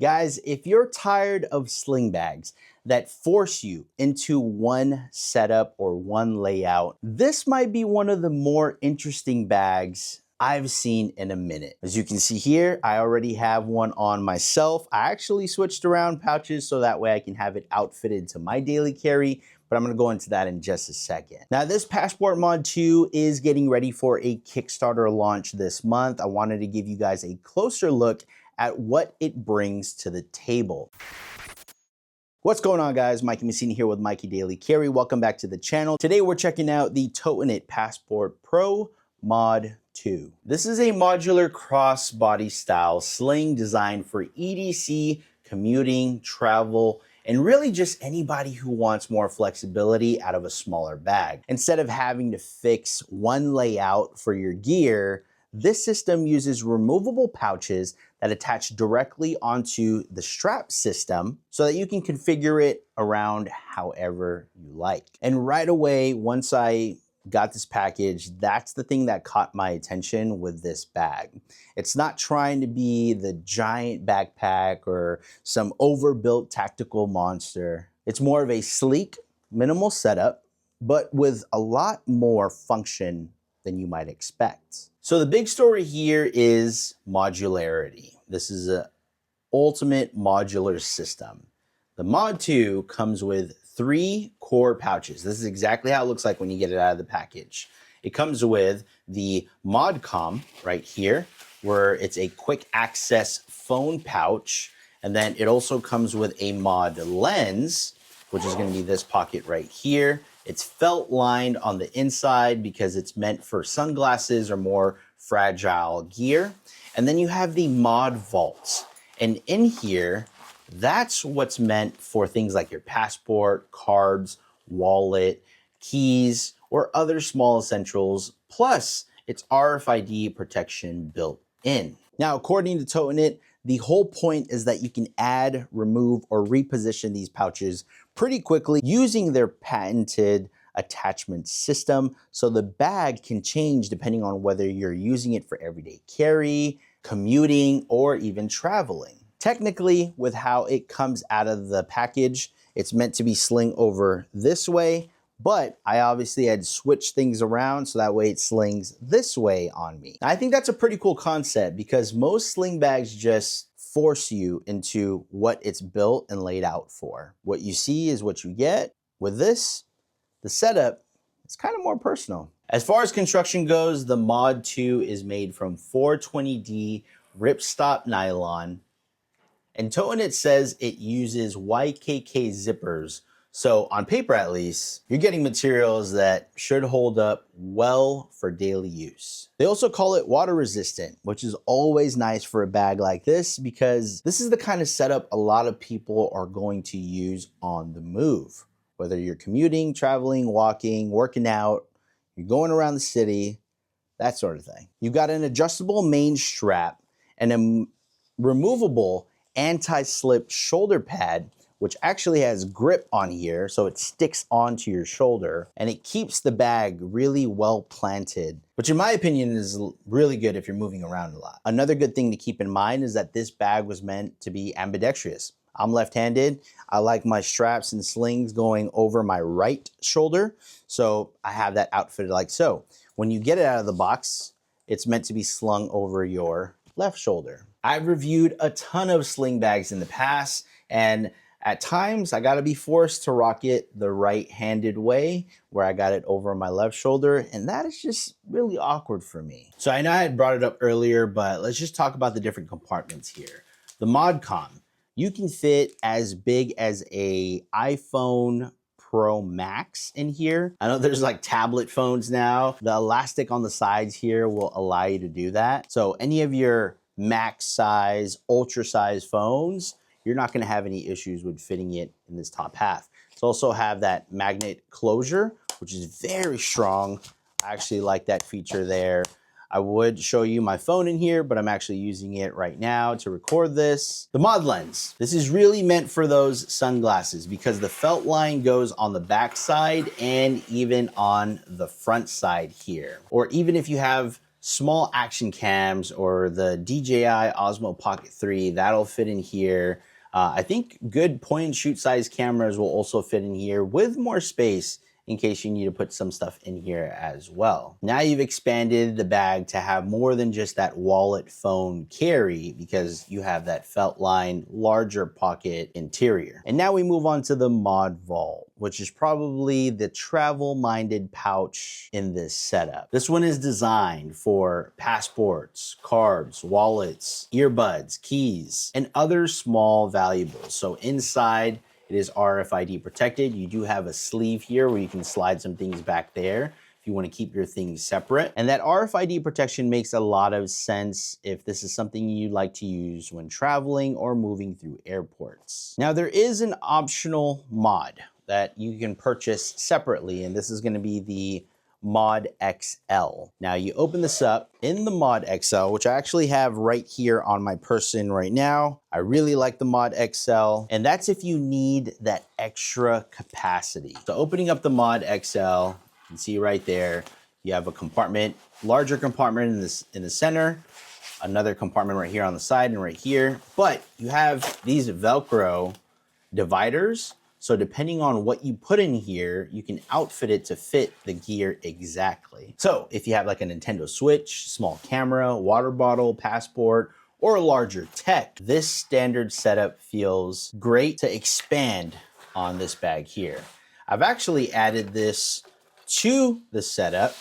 Guys, if you're tired of sling bags that force you into one setup or one layout, this might be one of the more interesting bags I've seen in a minute. As you can see here, I already have one on myself. I actually switched around pouches so that way I can have it outfitted to my daily carry, but I'm gonna go into that in just a second. Now, this Passport MOD2 is getting ready for a Kickstarter launch this month. I wanted to give you guys a closer look at what it brings to the table. What's going on, guys? Mikey Messina here with Mikey Daily Carry. Welcome back to the channel. Today we're checking out the Totinit Passport Pro MOD2. This is a modular cross-body style sling designed for EDC, commuting, travel, and really just anybody who wants more flexibility out of a smaller bag. Instead of having to fix one layout for your gear, this system uses removable pouches that attach directly onto the strap system so that you can configure it around however you like. And right away, once I got this package, that's the thing that caught my attention with this bag. It's not trying to be the giant backpack or some overbuilt tactical monster. It's more of a sleek, minimal setup, but with a lot more function than you might expect. So the big story here is modularity. This is an ultimate modular system. The MOD2 comes with 3 core pouches. This is exactly how it looks like when you get it out of the package. It comes with the MOD-Comm right here, where it's a quick access phone pouch. And then it also comes with a mod lens, which is going to be this pocket right here. It's felt lined on the inside because it's meant for sunglasses or more fragile gear. And then you have the mod vaults. And in here, that's what's meant for things like your passport, cards, wallet, keys, or other small essentials. Plus, it's RFID protection built in. Now, according to Totinit, the whole point is that you can add, remove, or reposition these pouches pretty quickly using their patented attachment system. So the bag can change depending on whether you're using it for everyday carry, commuting, or even traveling. Technically, with how it comes out of the package, it's meant to be sling over this way, but I obviously had switched things around so that way it slings this way on me. I think that's a pretty cool concept because most sling bags just force you into what it's built and laid out for. What you see is what you get. With this, the setup is kind of more personal. As far as construction goes, the MOD2 is made from 420D ripstop nylon, and Totinit says it uses YKK zippers. So on paper at least, you're getting materials that should hold up well for daily use. They also call it water resistant, which is always nice for a bag like this because this is the kind of setup a lot of people are going to use on the move. Whether you're commuting, traveling, walking, working out, you're going around the city, that sort of thing. You've got an adjustable main strap and a removable anti-slip shoulder pad, which actually has grip on here, so it sticks onto your shoulder, and it keeps the bag really well planted, which in my opinion is really good if you're moving around a lot. Another good thing to keep in mind is that this bag was meant to be ambidextrous. I'm left-handed. I like my straps and slings going over my right shoulder, so I have that outfitted like so. When you get it out of the box, it's meant to be slung over your left shoulder. I've reviewed a ton of sling bags in the past, and at times I gotta be forced to rock it the right-handed way, where I got it over my left shoulder, and that is just really awkward for me. So I know I had brought it up earlier, but let's just talk about the different compartments here. The MOD-Comm. You can fit as big as a iPhone Pro Max in here. I know there's like tablet phones now. The elastic on the sides here will allow you to do that. So any of your max size, ultra size phones, you're not gonna have any issues with fitting it in this top half. It's also have that magnet closure, which is very strong. I actually like that feature there. I would show you my phone in here, but I'm actually using it right now to record this. The mod lens. This is really meant for those sunglasses because the felt line goes on the back side and even on the front side here. Or even if you have small action cams or the DJI Osmo Pocket 3, that'll fit in here. I think good point and shoot size cameras will also fit in here with more space in case you need to put some stuff in here as well. Now you've expanded the bag to have more than just that wallet phone carry because you have that felt line, larger pocket interior. And now we move on to the Mod Vault, which is probably the travel-minded pouch in this setup. This one is designed for passports, cards, wallets, earbuds, keys, and other small valuables. So inside, it is RFID protected. You do have a sleeve here where you can slide some things back there if you want to keep your things separate. And that RFID protection makes a lot of sense if this is something you'd like to use when traveling or moving through airports. Now there is an optional mod that you can purchase separately, and this is going to be the Mod XL. Now you open this up in the Mod XL, which I actually have right here on my person right now. I really like the Mod XL, and that's if you need that extra capacity. So opening up the Mod XL, you can see right there, you have a compartment, larger compartment in the center, another compartment right here on the side and right here, but you have these Velcro dividers. So depending on what you put in here, you can outfit it to fit the gear exactly. So if you have like a Nintendo Switch, small camera, water bottle, passport, or a larger tech, this standard setup feels great to expand on this bag here. I've actually added this to the setup,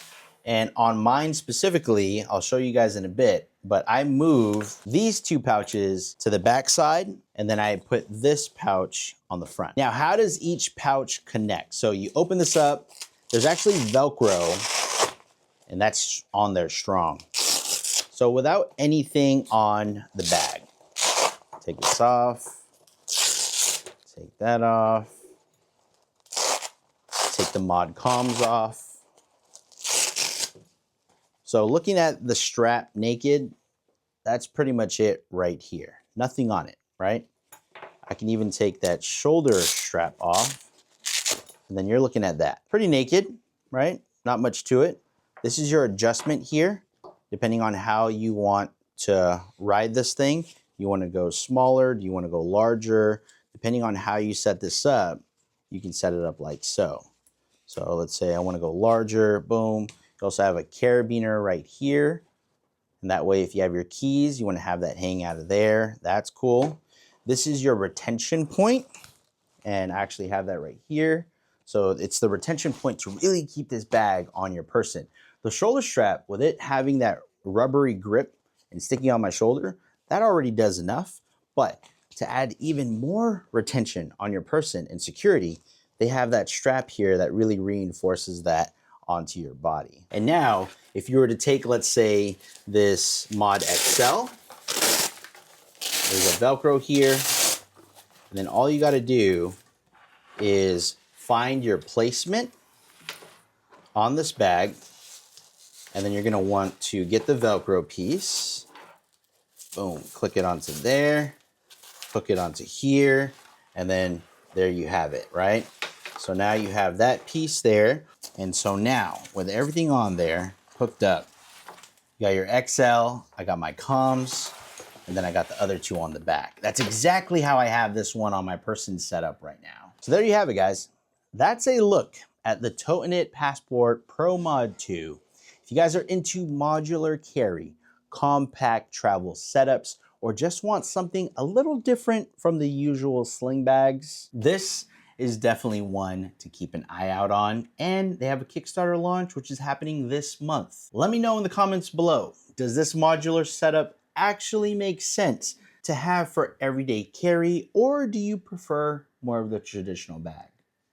and on mine specifically, I'll show you guys in a bit, but I move these two pouches to the back side, and then I put this pouch on the front. Now, how does each pouch connect? So you open this up, there's actually Velcro, and that's on there strong. So without anything on the bag, take this off, take that off, take the MOD-Comms off. So looking at the strap naked, that's pretty much it right here. Nothing on it, right? I can even take that shoulder strap off, and then you're looking at that. Pretty naked, right? Not much to it. This is your adjustment here, depending on how you want to ride this thing. You want to go smaller? Do you want to go larger? Depending on how you set this up, you can set it up like so. So let's say I want to go larger, boom. You also have a carabiner right here. And that way, if you have your keys, you want to have that hang out of there. That's cool. This is your retention point. And I actually have that right here. So it's the retention point to really keep this bag on your person. The shoulder strap, with it having that rubbery grip and sticking on my shoulder, that already does enough. But to add even more retention on your person and security, they have that strap here that really reinforces that onto your body. And now, if you were to take, let's say, this Mod XL, there's a Velcro here, and then all you gotta do is find your placement on this bag, and then you're gonna want to get the Velcro piece, boom, click it onto there, hook it onto here, and then there you have it, right? So now you have that piece there. And so now, with everything on there, hooked up, you got your XL, I got my comms, and then I got the other two on the back. That's exactly how I have this one on my person set up right now. So there you have it, guys. That's a look at the Totinit Passport Pro MOD2. If you guys are into modular carry, compact travel setups, or just want something a little different from the usual sling bags, this is definitely one to keep an eye out on. And they have a Kickstarter launch, which is happening this month. Let me know in the comments below, does this modular setup actually make sense to have for everyday carry, or do you prefer more of the traditional bag?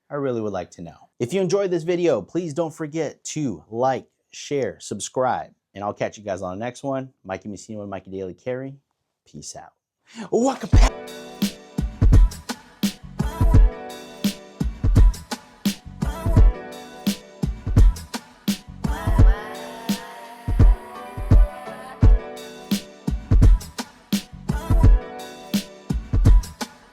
I really would like to know. If you enjoyed this video, please don't forget to like, share, subscribe, and I'll catch you guys on the next one. Mikey Messina with Mikey Daily Carry. Peace out. Waka